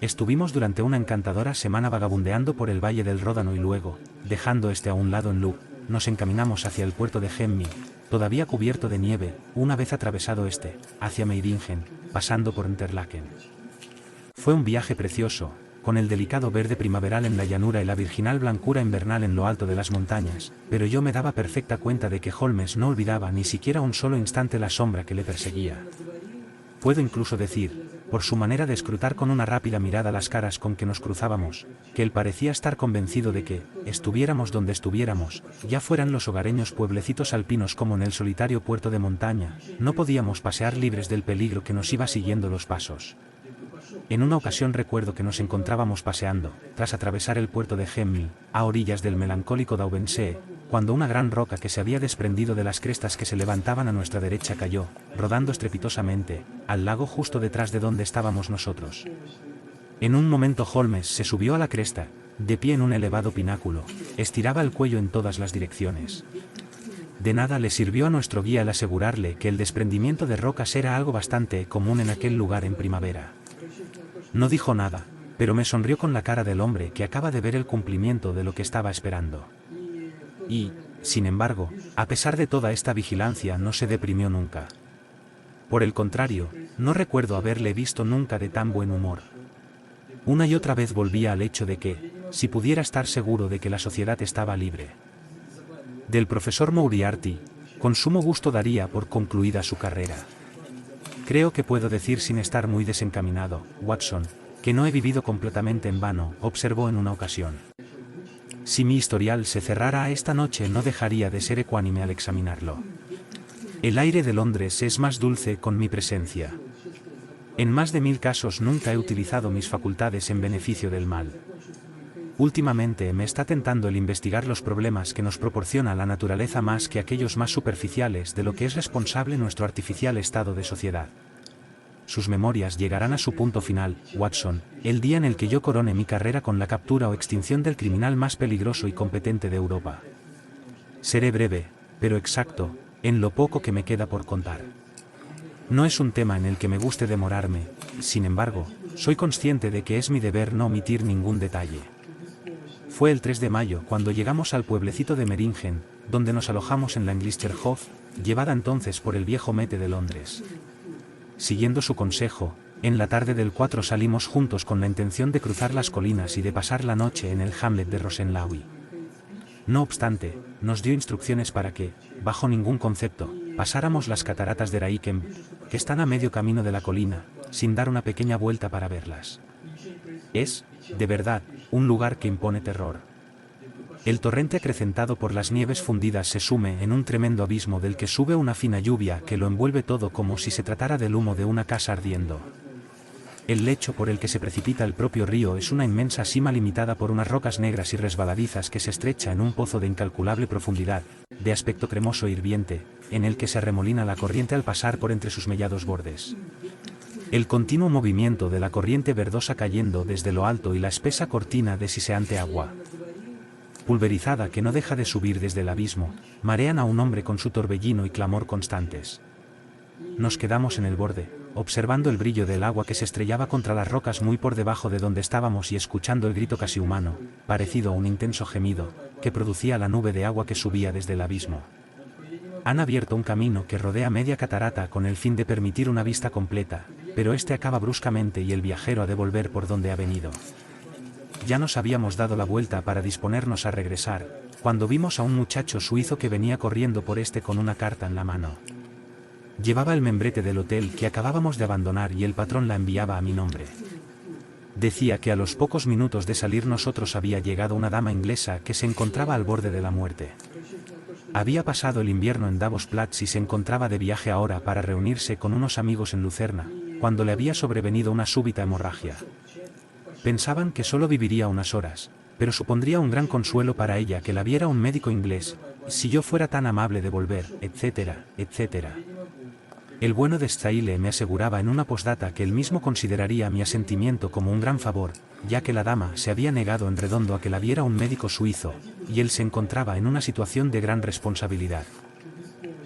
A: Estuvimos durante una encantadora semana vagabundeando por el Valle del Ródano y luego, dejando este a un lado en Luc, nos encaminamos hacia el puerto de Gemmi, todavía cubierto de nieve, una vez atravesado hacia Meiringen, pasando por Interlaken. Fue un viaje precioso, con el delicado verde primaveral en la llanura y la virginal blancura invernal en lo alto de las montañas, pero yo me daba perfecta cuenta de que Holmes no olvidaba ni siquiera un solo instante la sombra que le perseguía. Puedo incluso decir, por su manera de escrutar con una rápida mirada las caras con que nos cruzábamos, que él parecía estar convencido de que, estuviéramos donde estuviéramos, ya fueran los hogareños pueblecitos alpinos como en el solitario puerto de montaña, no podíamos pasear libres del peligro que nos iba siguiendo los pasos. En una ocasión recuerdo que nos encontrábamos paseando, tras atravesar el puerto de Gemmi, a orillas del melancólico Daubensee, cuando una gran roca que se había desprendido de las crestas que se levantaban a nuestra derecha cayó, rodando estrepitosamente, al lago justo detrás de donde estábamos nosotros. En un momento Holmes se subió a la cresta, de pie en un elevado pináculo, estiraba el cuello en todas las direcciones. De nada le sirvió a nuestro guía el asegurarle que el desprendimiento de rocas era algo bastante común en aquel lugar en primavera. No dijo nada, pero me sonrió con la cara del hombre que acaba de ver el cumplimiento de lo que estaba esperando. Y, sin embargo, a pesar de toda esta vigilancia no se deprimió nunca. Por el contrario, no recuerdo haberle visto nunca de tan buen humor. Una y otra vez volvía al hecho de que, si pudiera estar seguro de que la sociedad estaba libre del profesor Moriarty, con sumo gusto daría por concluida su carrera. Creo que puedo decir sin estar muy desencaminado, Watson, que no he vivido completamente en vano, observó en una ocasión. Si mi historial se cerrara esta noche no dejaría de ser ecuánime al examinarlo. El aire de Londres es más dulce con mi presencia. En más de 1000 casos nunca he utilizado mis facultades en beneficio del mal. Últimamente me está tentando el investigar los problemas que nos proporciona la naturaleza más que aquellos más superficiales de lo que es responsable nuestro artificial estado de sociedad. Sus memorias llegarán a su punto final, Watson, el día en el que yo corone mi carrera con la captura o extinción del criminal más peligroso y competente de Europa. Seré breve, pero exacto, en lo poco que me queda por contar. No es un tema en el que me guste demorarme, sin embargo, soy consciente de que es mi deber no omitir ningún detalle. Fue el 3 de mayo cuando llegamos al pueblecito de Meiringen, donde nos alojamos en la Inglischerhof, llevada entonces por el viejo Mete de Londres. Siguiendo su consejo, en la tarde del 4 salimos juntos con la intención de cruzar las colinas y de pasar la noche en el Hamlet de Rosenlaui. No obstante, nos dio instrucciones para que, bajo ningún concepto, pasáramos las cataratas de Raiken, que están a medio camino de la colina, sin dar una pequeña vuelta para verlas. Es, de verdad, un lugar que impone terror. El torrente acrecentado por las nieves fundidas se sume en un tremendo abismo del que sube una fina lluvia que lo envuelve todo como si se tratara del humo de una casa ardiendo. El lecho por el que se precipita el propio río es una inmensa sima limitada por unas rocas negras y resbaladizas que se estrecha en un pozo de incalculable profundidad, de aspecto cremoso e hirviente, en el que se arremolina la corriente al pasar por entre sus mellados bordes. El continuo movimiento de la corriente verdosa cayendo desde lo alto y la espesa cortina de siseante agua pulverizada que no deja de subir desde el abismo, marean a un hombre con su torbellino y clamor constantes. Nos quedamos en el borde, observando el brillo del agua que se estrellaba contra las rocas muy por debajo de donde estábamos y escuchando el grito casi humano, parecido a un intenso gemido, que producía la nube de agua que subía desde el abismo. Han abierto un camino que rodea media catarata con el fin de permitir una vista completa, pero este acaba bruscamente y el viajero ha de volver por donde ha venido. Ya nos habíamos dado la vuelta para disponernos a regresar, cuando vimos a un muchacho suizo que venía corriendo por con una carta en la mano. Llevaba el membrete del hotel que acabábamos de abandonar y el patrón la enviaba a mi nombre. Decía que a los pocos minutos de salir nosotros había llegado una dama inglesa que se encontraba al borde de la muerte. Había pasado el invierno en Davos-Platz y se encontraba de viaje ahora para reunirse con unos amigos en Lucerna, cuando le había sobrevenido una súbita hemorragia. Pensaban que solo viviría unas horas, pero supondría un gran consuelo para ella que la viera un médico inglés, si yo fuera tan amable de volver, etcétera, etcétera. El bueno de Staile me aseguraba en una postdata que él mismo consideraría mi asentimiento como un gran favor, ya que la dama se había negado en redondo a que la viera un médico suizo, y él se encontraba en una situación de gran responsabilidad.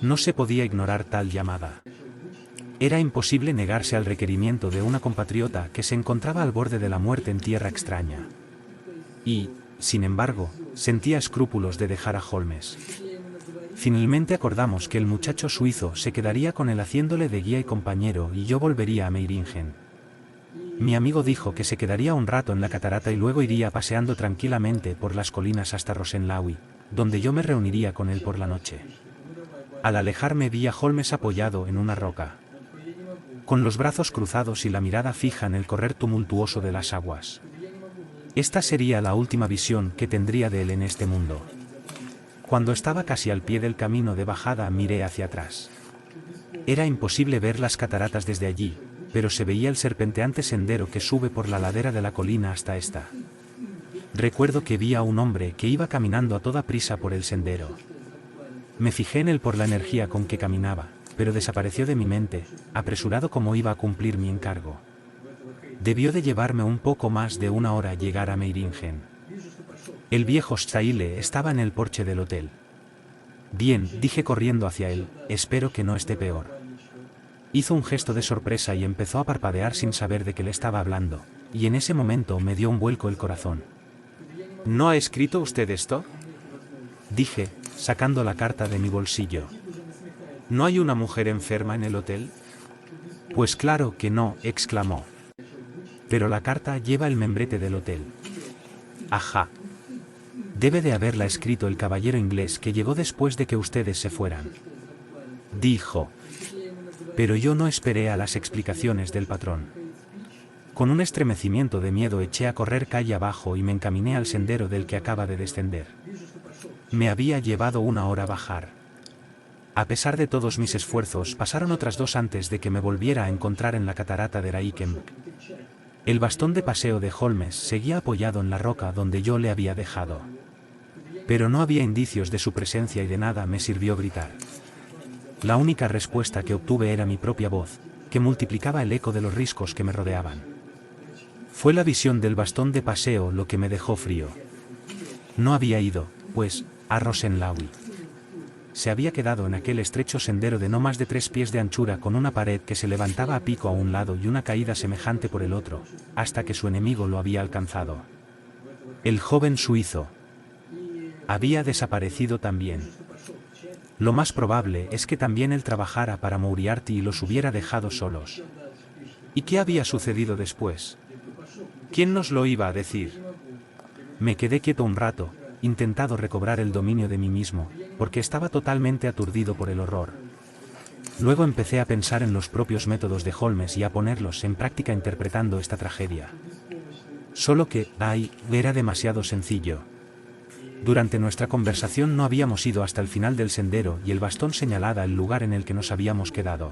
A: No se podía ignorar tal llamada. Era imposible negarse al requerimiento de una compatriota que se encontraba al borde de la muerte en tierra extraña. Y, sin embargo, sentía escrúpulos de dejar a Holmes. Finalmente acordamos que el muchacho suizo se quedaría con él haciéndole de guía y compañero y yo volvería a Meiringen. Mi amigo dijo que se quedaría un rato en la catarata y luego iría paseando tranquilamente por las colinas hasta Rosenlaui, donde yo me reuniría con él por la noche. Al alejarme vi a Holmes apoyado en una roca, con los brazos cruzados y la mirada fija en el correr tumultuoso de las aguas. Esta sería la última visión que tendría de él en este mundo. Cuando estaba casi al pie del camino de bajada miré hacia atrás. Era imposible ver las cataratas desde allí, pero se veía el serpenteante sendero que sube por la ladera de la colina hasta esta. Recuerdo que vi a un hombre que iba caminando a toda prisa por el sendero. Me fijé en él por la energía con que caminaba, pero desapareció de mi mente, apresurado como iba a cumplir mi encargo. Debió de llevarme un poco más de una hora llegar a Meiringen. El viejo Staile estaba en el porche del hotel. Bien, dije corriendo hacia él, espero que no esté peor. Hizo un gesto de sorpresa y empezó a parpadear sin saber de qué le estaba hablando, y en ese momento me dio un vuelco el corazón.
B: ¿No ha escrito usted esto?
A: Dije, sacando la carta de mi bolsillo.
B: ¿No hay una mujer enferma en el hotel?
A: Pues claro que no, exclamó. Pero la carta lleva el membrete del hotel. Ajá. Debe de haberla escrito el caballero inglés que llegó después de que ustedes se fueran. Dijo. Pero yo no esperé a las explicaciones del patrón. Con un estremecimiento de miedo eché a correr calle abajo y me encaminé al sendero del que acaba de descender. Me había llevado una hora bajar. A pesar de todos mis esfuerzos, pasaron otras 2 antes de que me volviera a encontrar en la catarata de Raikenburg. El bastón de paseo de Holmes seguía apoyado en la roca donde yo le había dejado. Pero no había indicios de su presencia y de nada me sirvió gritar. La única respuesta que obtuve era mi propia voz, que multiplicaba el eco de los riscos que me rodeaban. Fue la visión del bastón de paseo lo que me dejó frío. No había ido, pues, a Rosenlaui. Se había quedado en aquel estrecho sendero de no más de 3 pies de anchura con una pared que se levantaba a pico a un lado y una caída semejante por el otro, hasta que su enemigo lo había alcanzado. El joven suizo había desaparecido también. Lo más probable es que también él trabajara para Moriarty y los hubiera dejado solos.
B: ¿Y qué había sucedido después? ¿Quién nos lo iba a decir?
A: Me quedé quieto un rato, intentado recobrar el dominio de mí mismo, porque estaba totalmente aturdido por el horror. Luego empecé a pensar en los propios métodos de Holmes y a ponerlos en práctica interpretando esta tragedia. Solo que, era demasiado sencillo. Durante nuestra conversación no habíamos ido hasta el final del sendero y el bastón señalaba el lugar en el que nos habíamos quedado.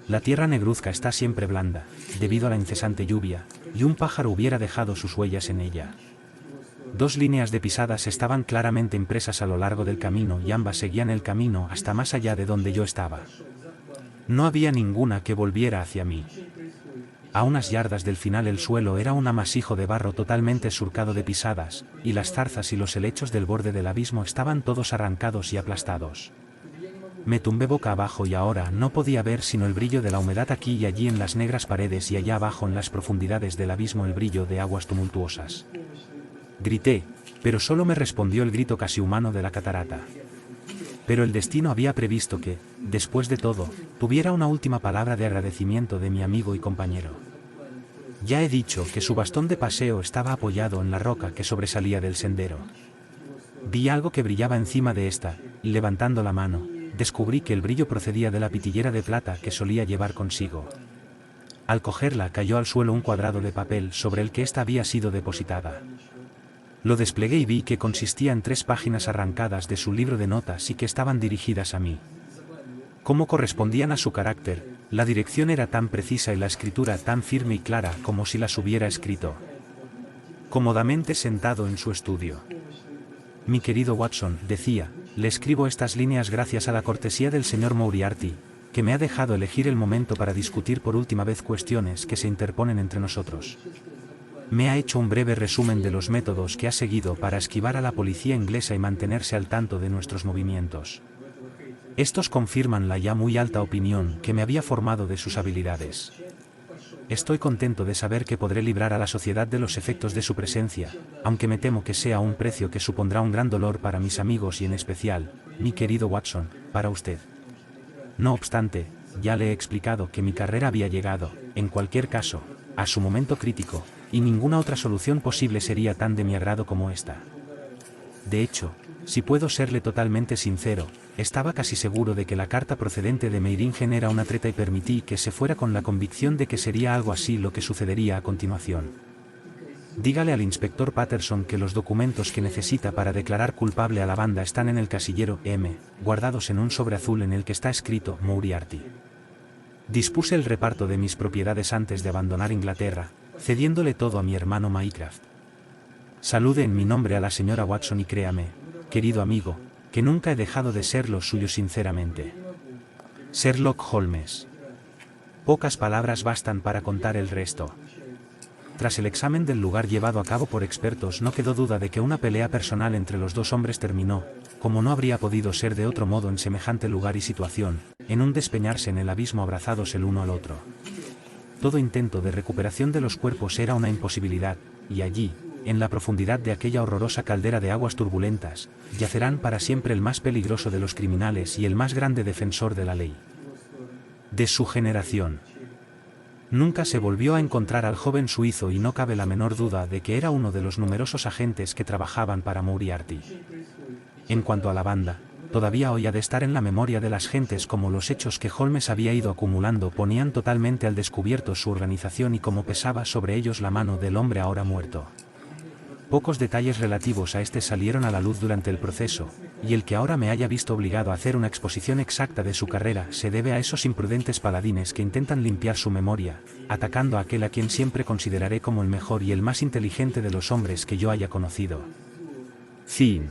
A: La tierra negruzca está siempre blanda, debido a la incesante lluvia, y un pájaro hubiera dejado sus huellas en ella. 2 líneas de pisadas estaban claramente impresas a lo largo del camino y ambas seguían el camino hasta más allá de donde yo estaba. No había ninguna que volviera hacia mí. A unas yardas del final el suelo era un amasijo de barro totalmente surcado de pisadas, y las zarzas y los helechos del borde del abismo estaban todos arrancados y aplastados. Me tumbé boca abajo y ahora no podía ver sino el brillo de la humedad aquí y allí en las negras paredes y allá abajo en las profundidades del abismo el brillo de aguas tumultuosas. Grité, pero solo me respondió el grito casi humano de la catarata. Pero el destino había previsto que, después de todo, tuviera una última palabra de agradecimiento de mi amigo y compañero. Ya he dicho que su bastón de paseo estaba apoyado en la roca que sobresalía del sendero. Vi algo que brillaba encima de esta, y levantando la mano, descubrí que el brillo procedía de la pitillera de plata que solía llevar consigo. Al cogerla cayó al suelo un cuadrado de papel sobre el que ésta había sido depositada. Lo desplegué y vi que consistía en 3 páginas arrancadas de su libro de notas y que estaban dirigidas a mí. Como correspondían a su carácter, la dirección era tan precisa y la escritura tan firme y clara como si las hubiera escrito cómodamente sentado en su estudio. Mi querido Watson, decía, le escribo estas líneas gracias a la cortesía del señor Moriarty, que me ha dejado elegir el momento para discutir por última vez cuestiones que se interponen entre nosotros. Me ha hecho un breve resumen de los métodos que ha seguido para esquivar a la policía inglesa y mantenerse al tanto de nuestros movimientos. Estos confirman la ya muy alta opinión que me había formado de sus habilidades. Estoy contento de saber que podré librar a la sociedad de los efectos de su presencia, aunque me temo que sea un precio que supondrá un gran dolor para mis amigos y en especial, mi querido Watson, para usted. No obstante, ya le he explicado que mi carrera había llegado, en cualquier caso, a su momento crítico, y ninguna otra solución posible sería tan de mi agrado como esta. De hecho, si puedo serle totalmente sincero, estaba casi seguro de que la carta procedente de Meiringen era una treta y permití que se fuera con la convicción de que sería algo así lo que sucedería a continuación. Dígale al inspector Patterson que los documentos que necesita para declarar culpable a la banda están en el casillero M, guardados en un sobre azul en el que está escrito Moriarty. Dispuse el reparto de mis propiedades antes de abandonar Inglaterra, cediéndole todo a mi hermano Mycroft. Salude en mi nombre a la señora Watson y créame, querido amigo, que nunca he dejado de serlo suyo sinceramente. Sherlock Holmes. Pocas palabras bastan para contar el resto. Tras el examen del lugar llevado a cabo por expertos, no quedó duda de que una pelea personal entre los dos hombres terminó, como no habría podido ser de otro modo en semejante lugar y situación, en un despeñarse en el abismo abrazados el uno al otro. Todo intento de recuperación de los cuerpos era una imposibilidad, y allí, en la profundidad de aquella horrorosa caldera de aguas turbulentas, yacerán para siempre el más peligroso de los criminales y el más grande defensor de la ley. De su generación. Nunca se volvió a encontrar al joven suizo y no cabe la menor duda de que era uno de los numerosos agentes que trabajaban para Moriarty. En cuanto a la banda, todavía hoy ha de estar en la memoria de las gentes como los hechos que Holmes había ido acumulando ponían totalmente al descubierto su organización y cómo pesaba sobre ellos la mano del hombre ahora muerto. Pocos detalles relativos a este salieron a la luz durante el proceso, y el que ahora me haya visto obligado a hacer una exposición exacta de su carrera se debe a esos imprudentes paladines que intentan limpiar su memoria, atacando a aquel a quien siempre consideraré como el mejor y el más inteligente de los hombres que yo haya conocido. Fin.